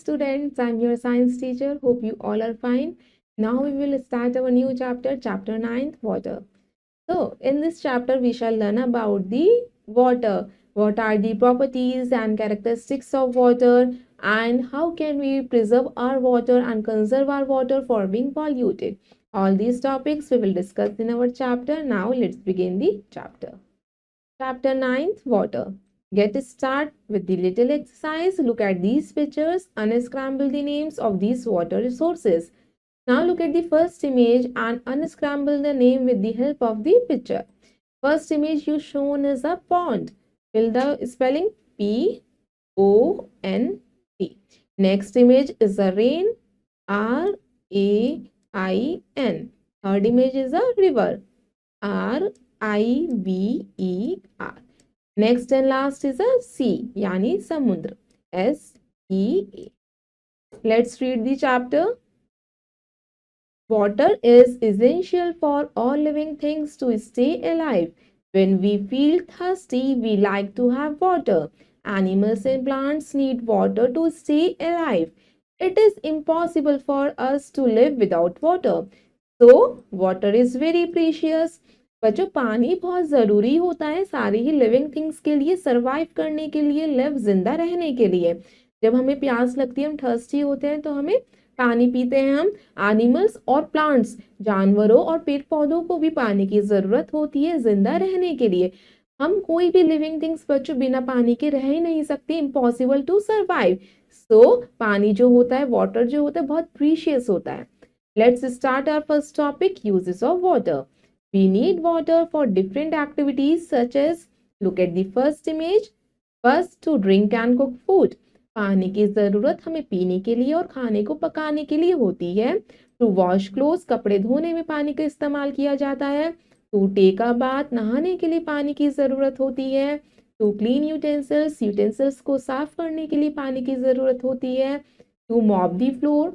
students. I'm your science teacher. Hope you all are fine. Now we will start our new chapter, chapter 9, water. So, in this chapter, we shall learn about the water. What are the properties and characteristics of water, and how can we preserve our water and conserve our water for being polluted. All these topics we will discuss in our chapter. Now, let's begin the chapter. Chapter 9, water. Get start with the little exercise. Look at these pictures. Unscramble the names of these water resources. Now look at the first image and unscramble the name with the help of the picture. First image you shown is a pond. Fill the spelling P-O-N-D. Next image is a rain. R-A-I-N. Third image is a river. R-I-V-E-R. Next and last is a sea, yani samudra. S-E-A. Let's read the chapter. Water is essential for all living things to stay alive. When we feel thirsty, we like to have water. Animals and plants need water to stay alive. It is impossible for us to live without water. So, water is very precious. बच्चों पानी बहुत ज़रूरी होता है सारी ही living things के लिए, survive करने के लिए, लिव जिंदा रहने के लिए. जब हमें प्यास लगती है, हम थर्स्टी होते हैं, तो हमें पानी पीते हैं हम. एनिमल्स और प्लांट्स, जानवरों और पेड़ पौधों को भी पानी की ज़रूरत होती है जिंदा रहने के लिए. हम कोई भी लिविंग थिंग्स बच्चों बिना पानी के रह ही नहीं सकते. Impossible to survive. सो पानी जो होता है, वाटर जो होता है, बहुत प्रीशियस होता है. Let's start our first topic, uses of water. We need water for different activities such as, look at the first image, first to drink and cook food. पानी की ज़रूरत हमें पीने के लिए और खाने को पकाने के लिए होती है. To wash clothes, कपड़े धोने में पानी का इस्तेमाल किया जाता है. To take a bath, नहाने के लिए पानी की ज़रूरत होती है. To clean utensils, utensils को साफ करने के लिए पानी की ज़रूरत होती है. To mop the floor,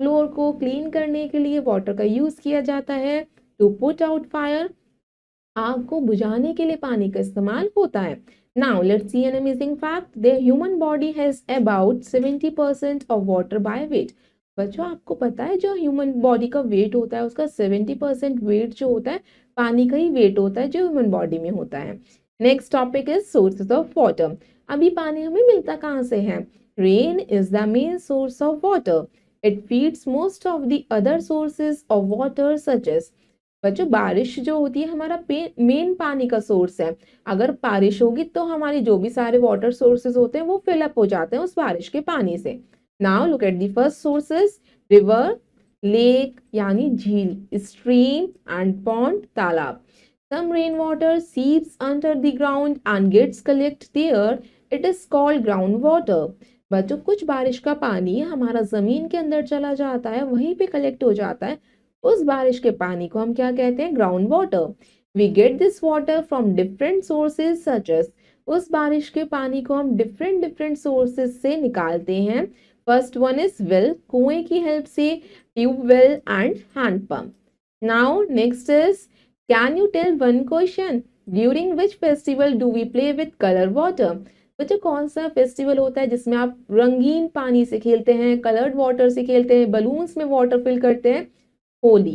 floor को क्लीन करने के लिए वाटर का यूज़ किया जाता है. To put out fire, आग को बुझाने के लिए पानी का इस्तेमाल होता है. Now let's see an amazing fact. The human body has about 70% of water by weight. बच्चों आपको पता है जो ह्यूमन बॉडी का वेट होता है उसका 70% वेट जो होता है पानी का ही वेट होता है जो ह्यूमन बॉडी में होता है. Next topic is sources of water. अभी पानी हमें मिलता कहाँ से है? Rain is the main source of water. It feeds most of the other sources of water such as. बच्चों बारिश जो होती है हमारा मेन पानी का सोर्स है. अगर बारिश होगी तो हमारी जो भी सारे वाटर सोर्सेज होते हैं वो फिलअप हो जाते हैं उस बारिश के पानी से. Now look at the first sources. River, lake यानी झील, स्ट्रीम एंड पॉन्ड तालाब. Some rain water seeps under the ground and gets collect there. It is called ground water. बच्चों कुछ बारिश का पानी हमारा जमीन के अंदर चला जाता है, वहीं पे कलेक्ट हो जाता है. उस बारिश के पानी को हम क्या कहते हैं? Ground water. We get this water from different sources such as. उस बारिश के पानी को हम डिफरेंट सोर्सेज से निकालते हैं. फर्स्ट वन इज वेल, कुएं की हेल्प से, tubewell and handpump. Now next is, can you tell one question, during which festival do we play with colour water. बच्चों कौन सा फेस्टिवल होता है जिसमें आप रंगीन पानी से खेलते हैं, कलर्ड वाटर से खेलते हैं, बलून्स में वाटर फिल करते हैं? Holy.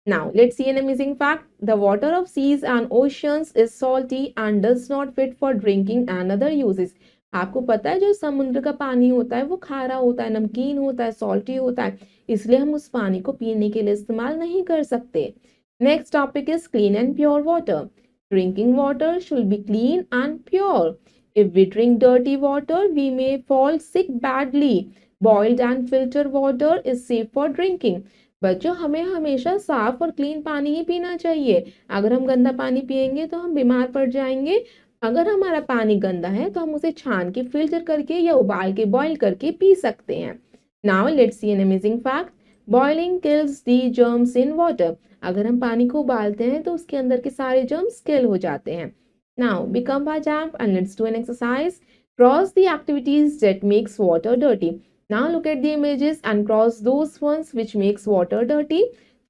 Now let's see an amazing fact. The water of seas and oceans is salty and does not fit for drinking and other uses. आपको पता है जो समुद्र का पानी होता है वो खारा होता है, नमकीन होता है, सॉल्टी होता है, इसलिए हम उस पानी को पीने के लिए इस्तेमाल नहीं कर सकते. Next topic is clean and pure water. Drinking water should be clean and pure. If we drink dirty water, we may fall sick badly. Boiled and filtered water is safe for drinking. बच्चों हमें हमेशा साफ और clean पानी ही पीना चाहिए. अगर हम गंदा पानी पिएंगे तो हम बीमार पड़ जाएंगे. अगर हमारा पानी गंदा है तो हम उसे छान के फिल्टर करके या उबाल के बॉईल करके पी सकते हैं. Now let's see an amazing fact. Boiling kills the germs in water. अगर हम पानी को उबालते हैं तो उसके अंदर के सारे जर्म्स किल हो जाते हैं. Now become a XAMPP and let's do an exercise. Cross the activities that makes water dirty. Now look at the images and cross those ones which makes water dirty.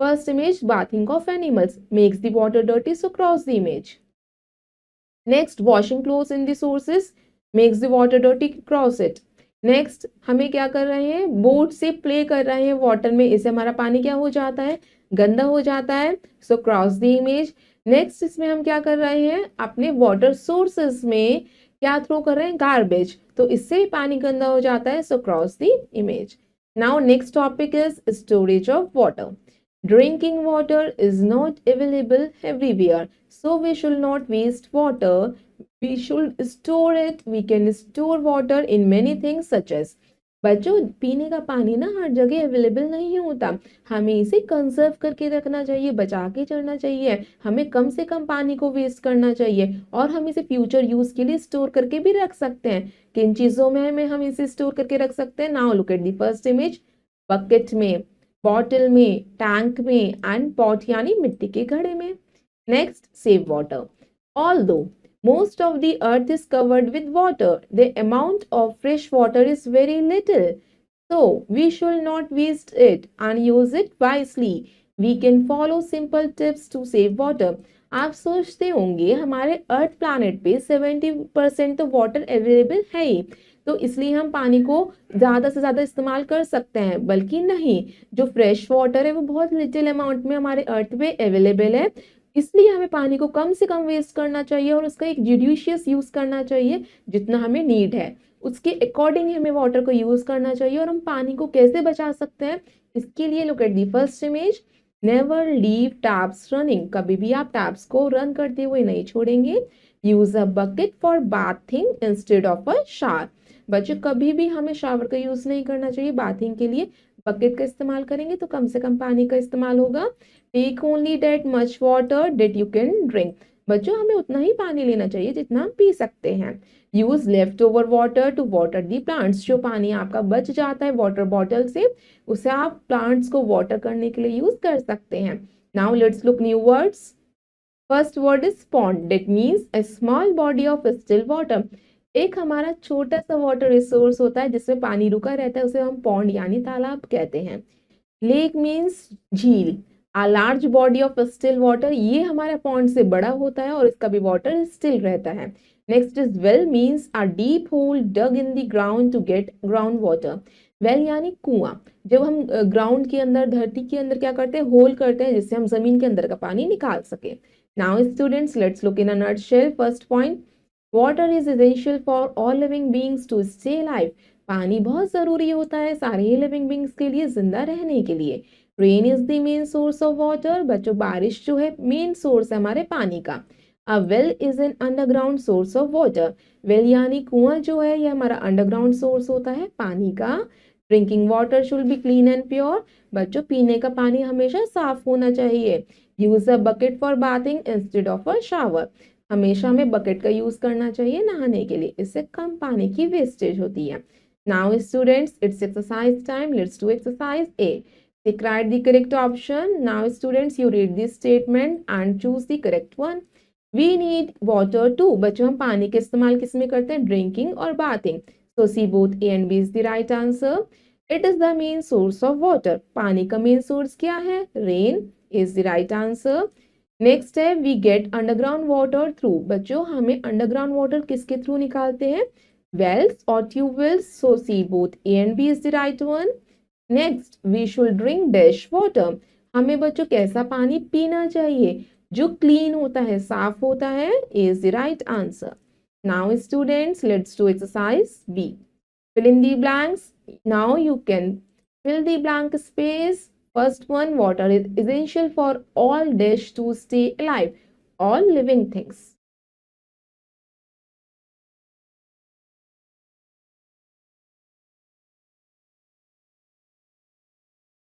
First image, bathing of animals makes the water dirty, so cross the image. Next, washing clothes in the sources makes the water dirty, cross it. Next हमें क्या कर रहे हैं, boat से play कर रहे हैं water में, इससे हमारा पानी क्या हो जाता है, गंदा हो जाता है। So cross the image. Next इसमें हम क्या कर रहे हैं, अपने वाटर सोर्सेस में क्या थ्रो कर रहे हैं, गार्बेज, तो इससे पानी गंदा हो जाता है। So cross the image. Now next topic is storage of water. Drinking water is not available everywhere, so we should not waste water. We should store it. We can store water in many things such as, बच्चों पीने का पानी ना हर जगह available नहीं होता, हमें इसे कंजर्व करके रखना चाहिए, बचा के चलना चाहिए, हमें कम से कम पानी को वेस्ट करना चाहिए, और हम इसे फ्यूचर यूज के लिए स्टोर करके भी रख सकते हैं। किन चीजों में हमें हम इसे स्टोर करके रख सकते हैं, now look at the first image. Bucket में, बॉटल में, टैंक में एंड पॉट यानी मिट्टी के घड़े में। Next save water. Although most of the earth is covered with water, the amount of fresh water is very little, so we should not waste it and use it wisely. We can follow simple tips to save water. आप सोचते होंगे हमारे अर्थ planet पे 70% तो water available है ही, तो इसलिए हम पानी को ज़्यादा से ज़्यादा इस्तेमाल कर सकते हैं, बल्कि नहीं, जो फ्रेश वाटर है वो बहुत लिटिल अमाउंट में हमारे अर्थ पे अवेलेबल है, इसलिए हमें पानी को कम से कम वेस्ट करना चाहिए और उसका एक जुडिशियस यूज करना चाहिए, जितना हमें नीड है उसके अकॉर्डिंग हमें वाटर को यूज करना चाहिए। और हम पानी को कैसे बचा सकते हैं, इसके लिए look at the first image. Never leave taps running, कभी भी आप टैप्स को रन करते हुए नहीं छोड़ेंगे। Use a bucket for bathing instead of a shower, बच्चों कभी भी हमें शावर का यूज नहीं करना चाहिए, बाथिंग के लिए बकेट का इस्तेमाल करेंगे तो कम से कम पानी का इस्तेमाल होगा। Take only that much water that you can drink, बच्चों हमें उतना ही पानी लेना चाहिए जितना हम पी सकते हैं। Use left over water to water the plants, जो पानी आपका बच जाता है वाटर बॉटल से उसे आप प्लांट्स को वाटर करने के लिए यूज कर सकते हैं। Now let's look new words. First word is pond, that means a small body of still water, एक हमारा छोटा सा वाटर रिसोर्स होता है जिसमें पानी रुका रहता है, उसे हम पॉन्ड यानी तालाब कहते हैं। Lake means jheel, a large body of still water, ये हमारा पॉन्ड से बड़ा होता है और इसका भी वाटर स्टिल रहता है। Next is well means a deep hole dug in the ground to get ground water, well यानी कुआं, जब हम ग्राउंड के अंदर, धरती के अंदर क्या करते हैं, होल करते हैं जिससे हम जमीन के अंदर का पानी निकाल सके। Now students let's look in a nutshell. First point, water is essential for all living beings to stay life, पानी बहुत जरूरी होता है सारे ही लिविंग बीइंग्स के लिए, जिंदा रहने के लिए। Rain is the main source of water, बच्चों बारिश जो है मेन सोर्स है हमारे पानी का। A well is an underground source of water, well यानी कुआं जो है ये हमारा अंडरग्राउंड सोर्स होता है पानी का। Drinking water should be clean and pure, बच्चों पीने का पानी हमेशा साफ होना चाहिए। Use a bucket for bathing instead of a shower, हमेशा हमें बकेट का यूज करना चाहिए नहाने के लिए, इससे कम पानी की वेस्टेज होती है। Now students it's exercise time, let's do exercise A. Tick write the correct option. Now students you read this statement and choose the correct one. We need water too. बच्चों हम पानी का इस्तेमाल किस में करते हैं, ड्रिंकिंग और bathing. So see both A and B is the right answer. It is the main source of water. पानी का मेन सोर्स क्या है, rain is the right answer. Next है we get underground water through, बच्चों हमें underground water किसके through निकालते हैं, वेल्स और tubewells. So C both A and B is the right one. Next we should drink dash water, हमें बच्चों कैसा पानी पीना चाहिए, जो क्लीन होता है, साफ होता है, is the right answer. Now students let's do exercise B. Fill in the blanks, now you can fill the blank space. First one, water is essential for all dish to stay alive, all living things.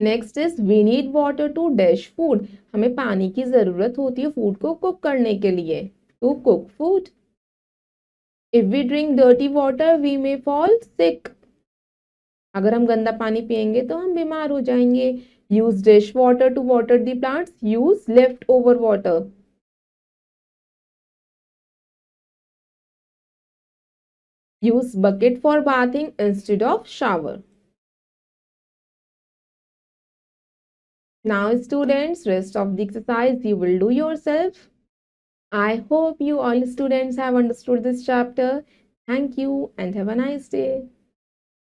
Next is we need water to dash food, हमें पानी की जरूरत होती है food को cook करने के लिए, to cook food. If we drink dirty water we may fall sick, अगर हम गंदा पानी पियेंगे तो हम बीमार हो जाएंगे। Use dish water to water the plants, use left over water. Use bucket for bathing instead of shower. Now students, rest of the exercise you will do yourself. I hope you all students have understood this chapter. Thank you and have a nice day.